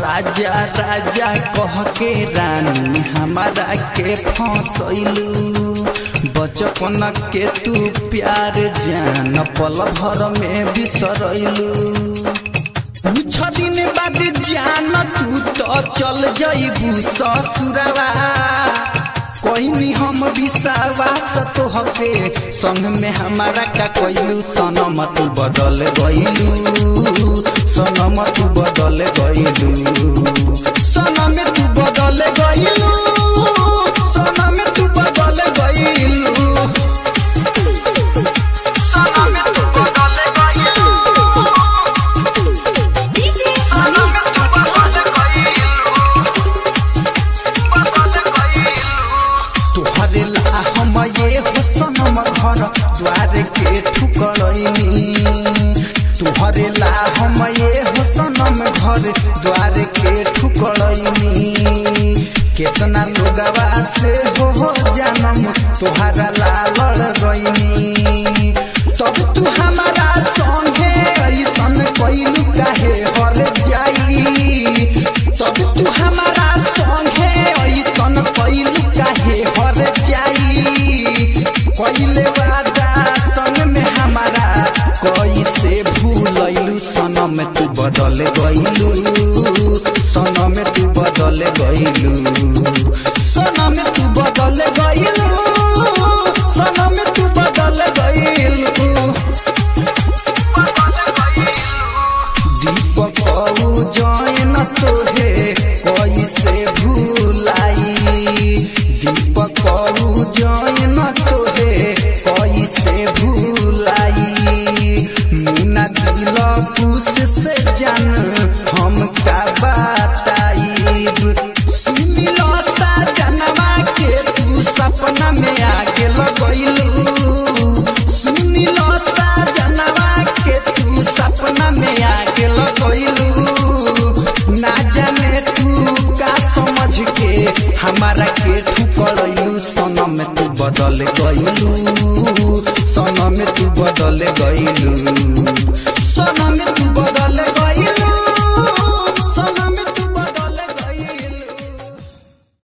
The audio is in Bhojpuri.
राजा राजा कह के रानी हमारा के फंसैलू। बचपन के तू प्यार जान पल भर में बिसरैलू। कुछ दिन बाद जान तू तो चल जइबू ससुरवा। कोई हम विश्वास तो हके संग में हमारा का कोइलू। सनम तू बदल गइलू, सनम तू बदल गइलू, सनम तू बदल गइलू, सनम तू बदल गइलू, सनम तू बदल गइलू, सनम तू बदल गइलू, बदल गइलू। तुहरे ला हम ये हो सनम घर द्वार के ठुकरैनी। तुहरे ला हम ये हो सनम घर द्वार के ठुकरैनी। केतना लोगवा से हो जानम तुहरा ला लड़ गइनी। तब तू हमारा संगे ऐसन कइलू काहे हर जाई। तब तू हमारा संगे ऐसन कइलू काहे हर जाई। कइले वादा संग में हमारा कैसे भूलैलू। सनम तू बदल गइलू, सनम तू बदल गइलू, सनम तू बदल गइलू, सनम तू बदल गइलू। दीपक जैन तोहे कैसे भूलाई। दीपक जैन तोहे कैसे भूलाई। मुन्ना दिल खुश से जान हम का बताइब। सुनिलो सजनवा के तू सपना में आके लगैलू। सुनिलो सजनवा के तू सपना में आके लगैलू। ना जाने तू का समझ के हमारा के ठुकरैलू। सनम तू बदल गइलू।